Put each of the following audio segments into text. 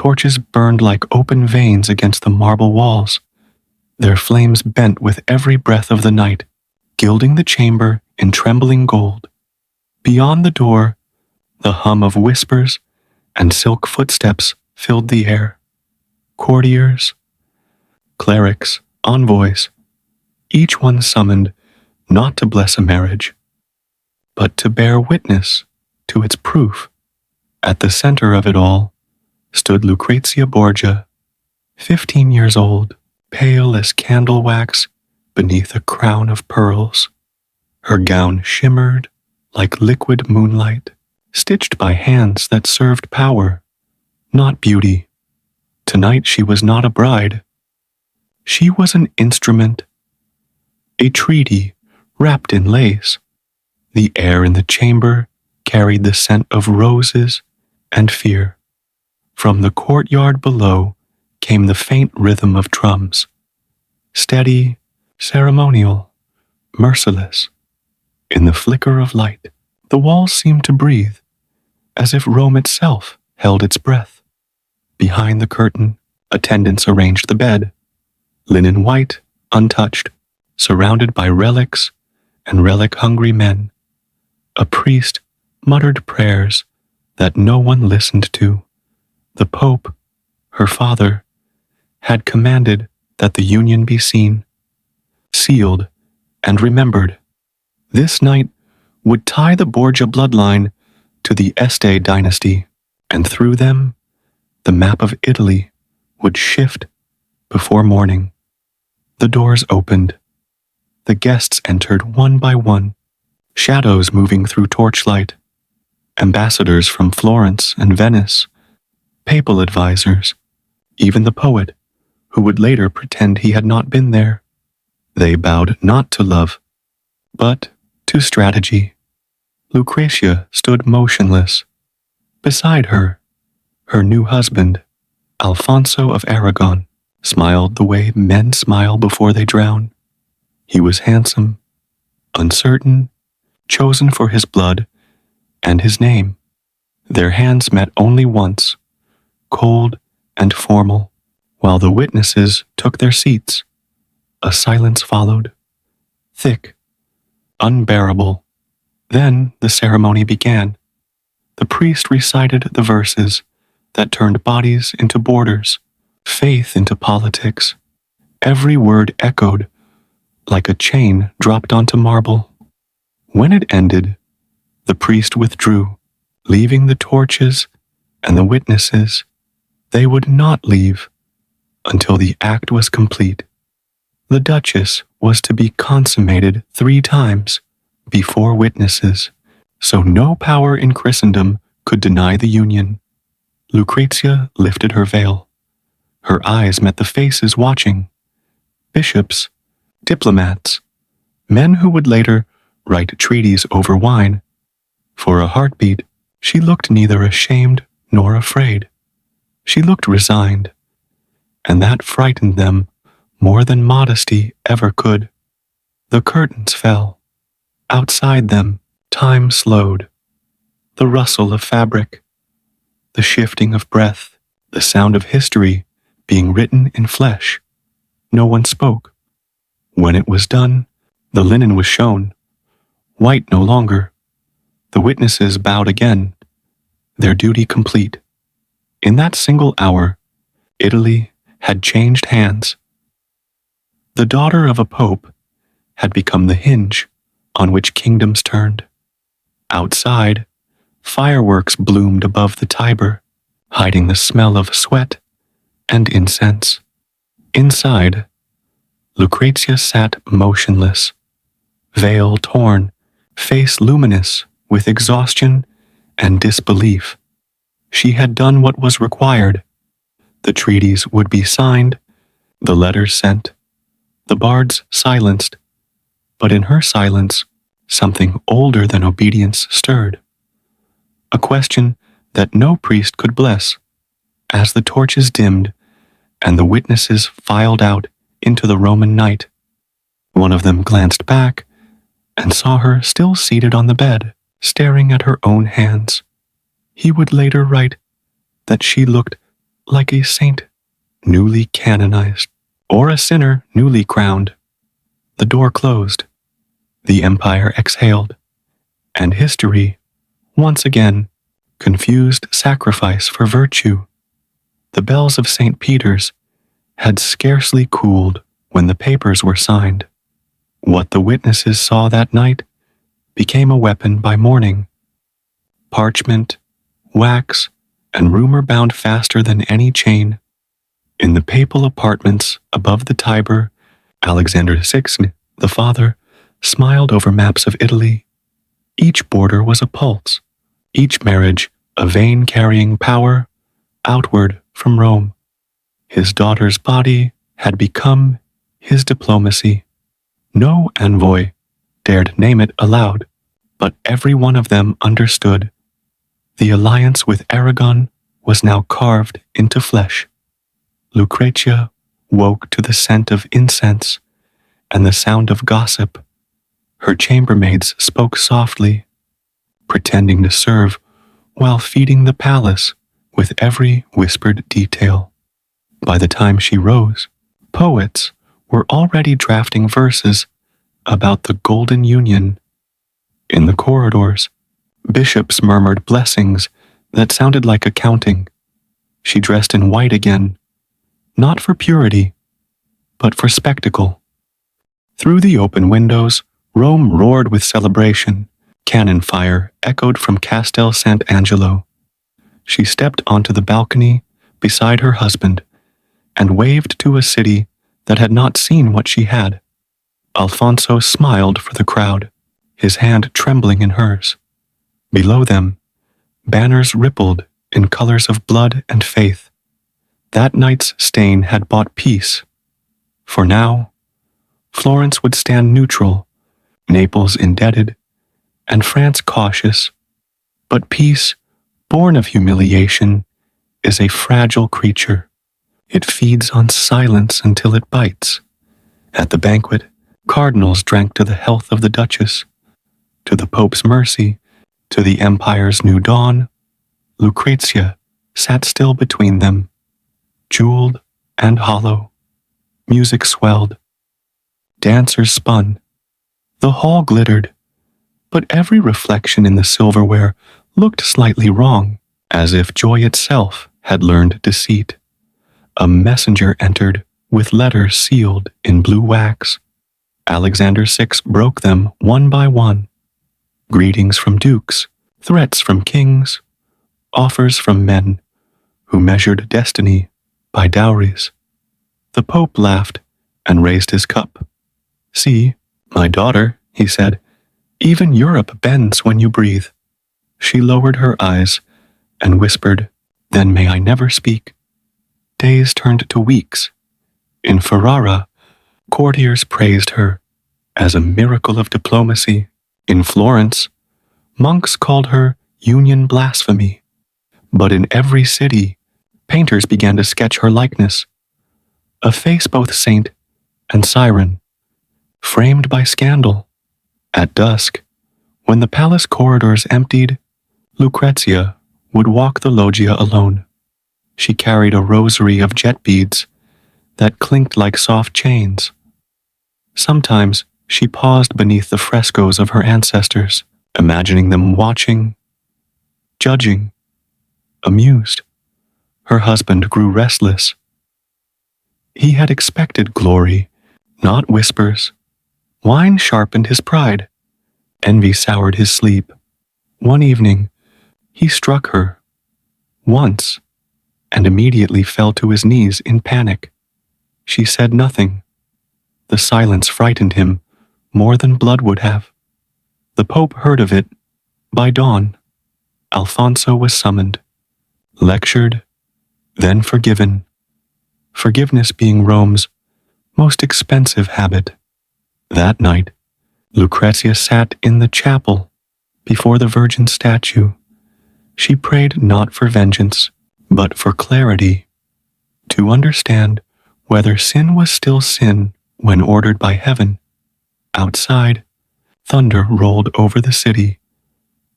torches burned like open veins against the marble walls, their flames bent with every breath of the night, gilding the chamber in trembling gold. Beyond the door, the hum of whispers and silk footsteps filled the air. Courtiers, clerics, envoys, each one summoned not to bless a marriage, but to bear witness to its proof. At the center of it all stood Lucrezia Borgia, 15 years old, pale as candle wax beneath a crown of pearls. Her gown shimmered like liquid moonlight, stitched by hands that served power, not beauty. Tonight she was not a bride. She was an instrument, a treaty wrapped in lace. The air in the chamber carried the scent of roses and fear. From the courtyard below came the faint rhythm of drums, steady, ceremonial, merciless. In the flicker of light, the walls seemed to breathe, as if Rome itself held its breath. Behind the curtain, attendants arranged the bed, linen white, untouched, surrounded by relics and relic-hungry men. A priest muttered prayers that no one listened to. The Pope, her father, had commanded that the union be seen, sealed, and remembered. This night would tie the Borgia bloodline to the Este dynasty, and through them, the map of Italy would shift before morning. The doors opened. The guests entered one by one, shadows moving through torchlight. Ambassadors from Florence and Venice, papal advisors, even the poet, who would later pretend he had not been there. They bowed not to love, but to strategy. Lucrezia stood motionless. Beside her, her new husband, Alfonso of Aragon, smiled the way men smile before they drown. He was handsome, uncertain, chosen for his blood and his name. Their hands met only once, cold and formal, while the witnesses took their seats. A silence followed, thick, unbearable. Then the ceremony began. The priest recited the verses that turned bodies into borders, faith into politics. Every word echoed like a chain dropped onto marble. When it ended, the priest withdrew, leaving the torches and the witnesses. They would not leave until the act was complete. The Duchess was to be consummated 3 times before witnesses, so no power in Christendom could deny the union. Lucrezia lifted her veil. Her eyes met the faces watching. Bishops, diplomats, men who would later write treaties over wine. For a heartbeat, she looked neither ashamed nor afraid. She looked resigned, and that frightened them more than modesty ever could. The curtains fell. Outside them, time slowed. The rustle of fabric, the shifting of breath, the sound of history being written in flesh. No one spoke. When it was done, the linen was shown, white no longer. The witnesses bowed again, their duty complete. In that single hour, Italy had changed hands. The daughter of a pope had become the hinge on which kingdoms turned. Outside, fireworks bloomed above the Tiber, hiding the smell of sweat and incense. Inside, Lucrezia sat motionless, veil torn, face luminous with exhaustion and disbelief. She had done what was required. The treaties would be signed, the letters sent, the bards silenced. But in her silence, something older than obedience stirred. A question that no priest could bless. As the torches dimmed and the witnesses filed out into the Roman night, one of them glanced back and saw her still seated on the bed, staring at her own hands. He would later write that she looked like a saint newly canonized, or a sinner newly crowned. The door closed, the empire exhaled, and history, once again, confused sacrifice for virtue. The bells of St. Peter's had scarcely cooled when the papers were signed. What the witnesses saw that night became a weapon by morning. Parchment, wax, and rumor bound faster than any chain. In the papal apartments above the Tiber, Alexander VI, the father, smiled over maps of Italy. Each border was a pulse, each marriage a vein carrying power outward from Rome. His daughter's body had become his diplomacy. No envoy dared name it aloud, but every one of them understood. The alliance with Aragon was now carved into flesh. Lucrezia woke to the scent of incense and the sound of gossip. Her chambermaids spoke softly, pretending to serve while feeding the palace with every whispered detail. By the time she rose, poets were already drafting verses about the Golden Union. In the corridors, bishops murmured blessings that sounded like accounting. She dressed in white again, not for purity, but for spectacle. Through the open windows, Rome roared with celebration. Cannon fire echoed from Castel Sant'Angelo. She stepped onto the balcony beside her husband and waved to a city that had not seen what she had. Alfonso smiled for the crowd, his hand trembling in hers. Below them, banners rippled in colors of blood and faith. That night's stain had bought peace. For now, Florence would stand neutral, Naples indebted, and France cautious. But peace, born of humiliation, is a fragile creature. It feeds on silence until it bites. At the banquet, cardinals drank to the health of the Duchess, to the Pope's mercy, to the empire's new dawn. Lucrezia sat still between them, jeweled and hollow. Music swelled. Dancers spun. The hall glittered, but every reflection in the silverware looked slightly wrong, as if joy itself had learned deceit. A messenger entered with letters sealed in blue wax. Alexander VI broke them one by one. Greetings from dukes, threats from kings, offers from men who measured destiny by dowries. The Pope laughed and raised his cup. "See, my daughter," he said, "even Europe bends when you breathe." She lowered her eyes and whispered, "Then may I never speak." Days turned to weeks. In Ferrara, courtiers praised her as a miracle of diplomacy. In Florence, monks called her union blasphemy. But in every city, painters began to sketch her likeness, a face both saint and siren, framed by scandal. At dusk, when the palace corridors emptied, Lucrezia would walk the loggia alone. She carried a rosary of jet beads that clinked like soft chains. Sometimes she paused beneath the frescoes of her ancestors, imagining them watching, judging, amused. Her husband grew restless. He had expected glory, not whispers. Wine sharpened his pride. Envy soured his sleep. One evening, he struck her, once, and immediately fell to his knees in panic. She said nothing. The silence frightened him more than blood would have. The Pope heard of it. By dawn, Alfonso was summoned, lectured, then forgiven. Forgiveness being Rome's most expensive habit. That night, Lucrezia sat in the chapel before the Virgin statue. She prayed not for vengeance, but for clarity, to understand whether sin was still sin when ordered by heaven. Outside, thunder rolled over the city.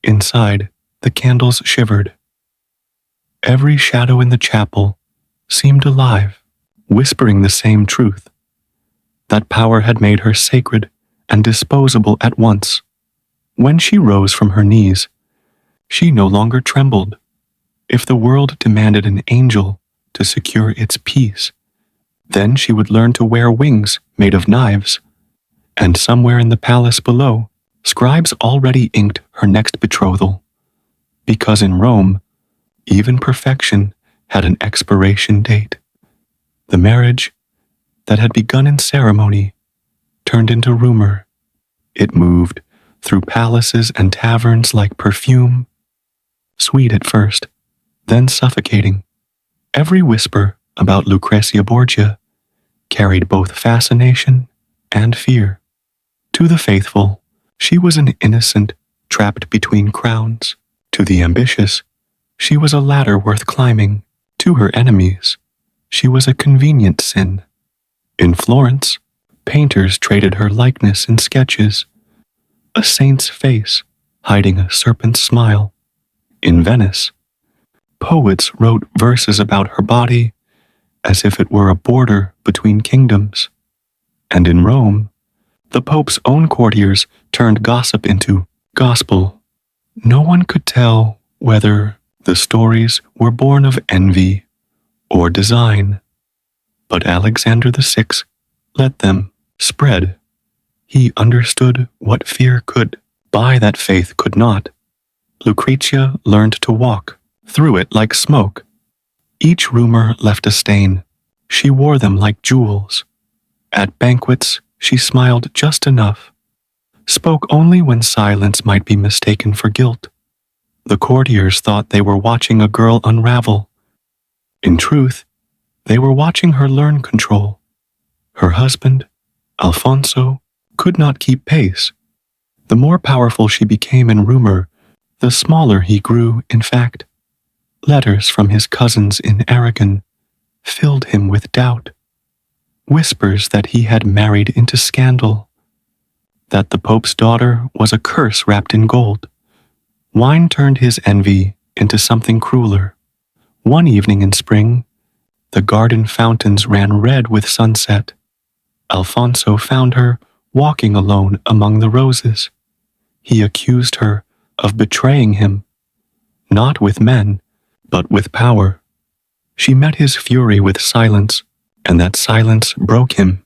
Inside, the candles shivered. Every shadow in the chapel seemed alive, whispering the same truth. That power had made her sacred and disposable at once. When she rose from her knees, she no longer trembled. If the world demanded an angel to secure its peace, then she would learn to wear wings made of knives. And somewhere in the palace below, scribes already inked her next betrothal. Because in Rome, even perfection had an expiration date. The marriage that had begun in ceremony turned into rumor. It moved through palaces and taverns like perfume, sweet at first, then suffocating. Every whisper about Lucrezia Borgia carried both fascination and fear. To the faithful, she was an innocent trapped between crowns. To the ambitious, she was a ladder worth climbing. To her enemies, she was a convenient sin. In Florence, painters traded her likeness in sketches, a saint's face hiding a serpent's smile. In Venice, poets wrote verses about her body as if it were a border between kingdoms. And in Rome, the Pope's own courtiers turned gossip into gospel. No one could tell whether the stories were born of envy or design, but Alexander VI let them spread. He understood what fear could buy that faith could not. Lucrezia learned to walk through it like smoke. Each rumor left a stain. She wore them like jewels. At banquets, she smiled just enough, spoke only when silence might be mistaken for guilt. The courtiers thought they were watching a girl unravel. In truth, they were watching her learn control. Her husband, Alfonso, could not keep pace. The more powerful she became in rumor, the smaller he grew in fact. Letters from his cousins in Aragon filled him with doubt. Whispers that he had married into scandal, that the Pope's daughter was a curse wrapped in gold. Wine turned his envy into something crueler. One evening in spring, the garden fountains ran red with sunset. Alfonso found her walking alone among the roses. He accused her of betraying him, not with men, but with power. She met his fury with silence, and that silence broke him.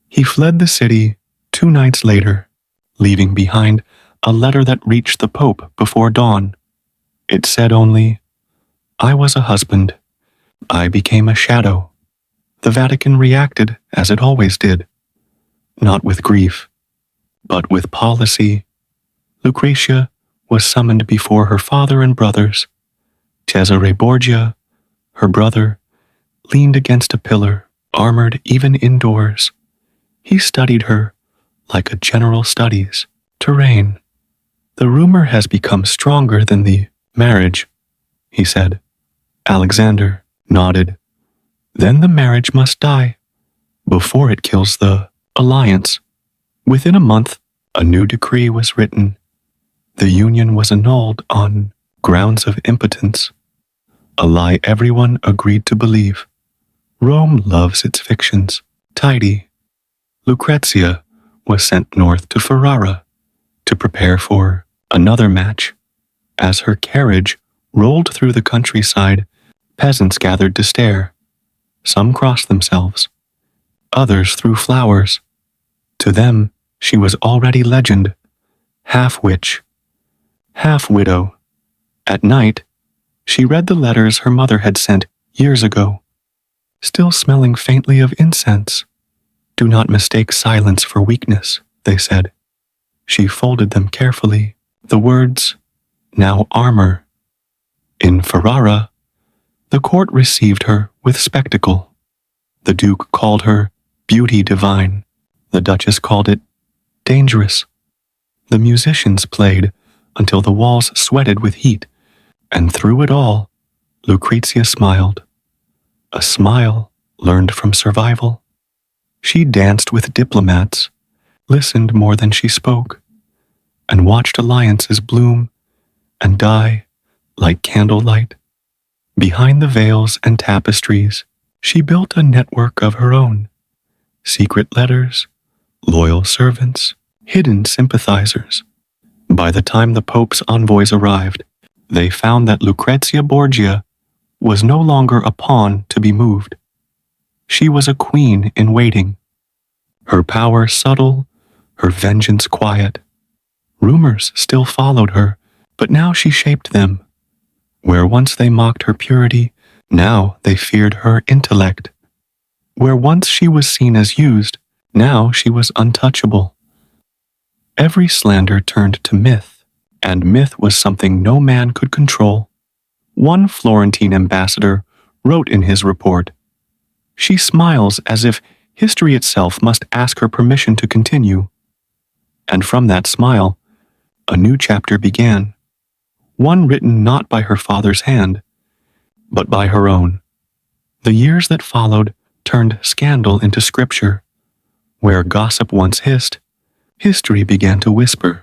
He fled the city 2 nights later, leaving behind a letter that reached the Pope before dawn. It said only, "I was a husband. I became a shadow." The Vatican reacted as it always did, not with grief, but with policy. Lucrezia was summoned before her father and brothers. Cesare Borgia, her brother, leaned against a pillar, armored even indoors. He studied her like a general studies terrain. "The rumor has become stronger than the marriage," he said. Alexander nodded. "Then the marriage must die, before it kills the alliance." Within a month, a new decree was written. The union was annulled on grounds of impotence, a lie everyone agreed to believe. Rome loves its fictions. Tidy. Lucrezia was sent north to Ferrara to prepare for another match. As her carriage rolled through the countryside, peasants gathered to stare. Some crossed themselves. Others threw flowers. To them, she was already legend, half witch, half widow. At night, she read the letters her mother had sent years ago, still smelling faintly of incense. "Do not mistake silence for weakness," they said. She folded them carefully, the words, "now armor." In Ferrara, the court received her with spectacle. The Duke called her beauty divine. The Duchess called it dangerous. The musicians played until the walls sweated with heat, and through it all, Lucrezia smiled. A smile learned from survival. She danced with diplomats, listened more than she spoke, and watched alliances bloom and die like candlelight. Behind the veils and tapestries, She built a network of her own: secret letters, loyal servants, hidden sympathizers. By the time the Pope's envoys arrived, they found that Lucrezia Borgia was no longer a pawn to be moved. She was a queen in waiting, her power subtle, her vengeance quiet. Rumors still followed her, but now she shaped them. Where once they mocked her purity, now they feared her intellect. Where once she was seen as used, now she was untouchable. Every slander turned to myth, and myth was something no man could control. One Florentine ambassador wrote in his report, "She smiles as if history itself must ask her permission to continue." And from that smile, a new chapter began, one written not by her father's hand, but by her own. The years that followed turned scandal into scripture. Where gossip once hissed, history began to whisper.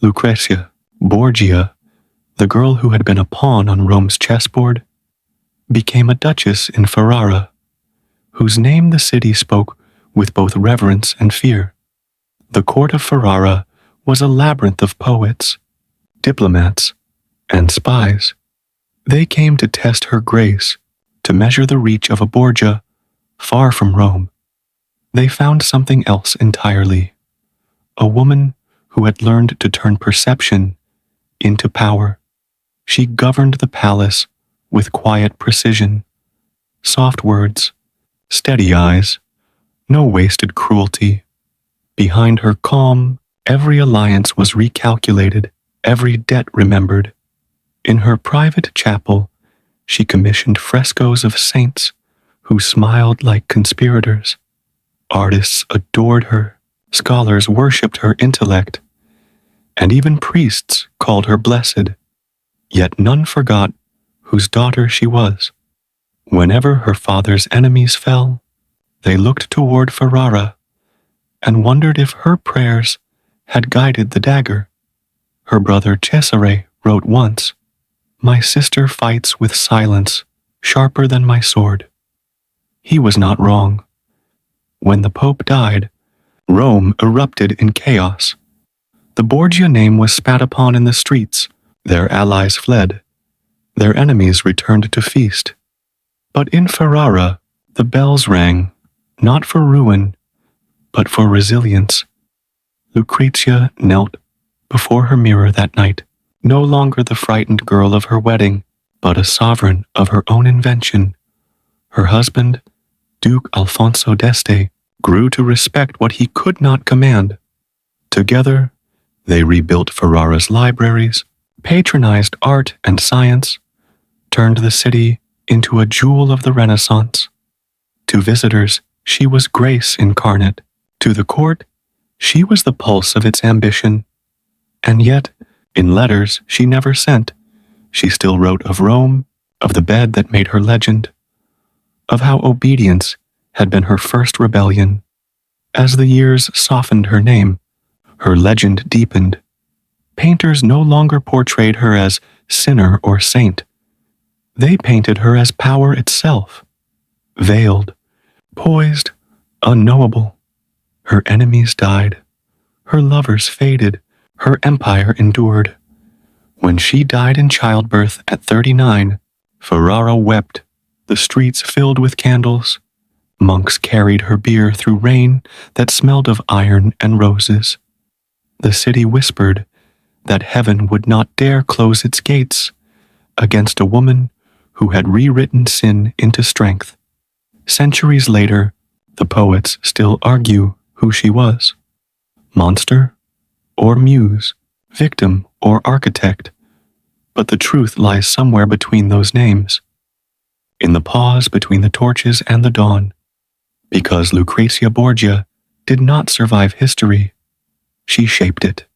Lucrezia Borgia, the girl who had been a pawn on Rome's chessboard, became a duchess in Ferrara, whose name the city spoke with both reverence and fear. The court of Ferrara was a labyrinth of poets, diplomats, and spies. They came to test her grace, to measure the reach of a Borgia far from Rome. They found something else entirely: a woman who had learned to turn perception into power. She governed the palace with quiet precision, soft words, steady eyes, no wasted cruelty. Behind her calm, every alliance was recalculated, every debt remembered. In her private chapel, she commissioned frescoes of saints who smiled like conspirators. Artists adored her, scholars worshipped her intellect, and even priests called her blessed. Yet none forgot whose daughter she was. Whenever her father's enemies fell, they looked toward Ferrara and wondered if her prayers had guided the dagger. Her brother Cesare wrote once, "My sister fights with silence sharper than my sword." He was not wrong. When the Pope died, Rome erupted in chaos. The Borgia name was spat upon in the streets. Their allies fled. Their enemies returned to feast. But in Ferrara, the bells rang, not for ruin, but for resilience. Lucrezia knelt before her mirror that night, no longer the frightened girl of her wedding, but a sovereign of her own invention. Her husband, Duke Alfonso d'Este, grew to respect what he could not command. Together, they rebuilt Ferrara's libraries, patronized art and science, turned the city into a jewel of the Renaissance. To visitors, she was grace incarnate. To the court, she was the pulse of its ambition. And yet, in letters she never sent, she still wrote of Rome, of the bed that made her legend, of how obedience had been her first rebellion. As the years softened her name, her legend deepened. Painters no longer portrayed her as sinner or saint. They painted her as power itself, veiled, poised, unknowable. Her enemies died. Her lovers faded. Her empire endured. When she died in childbirth at 39, Ferrara wept, the streets filled with candles. Monks carried her bier through rain that smelled of iron and roses. The city whispered that heaven would not dare close its gates against a woman who had rewritten sin into strength. Centuries later, the poets still argue who she was: monster or muse, victim or architect, but the truth lies somewhere between those names, in the pause between the torches and the dawn. Because Lucrezia Borgia did not survive history, she shaped it.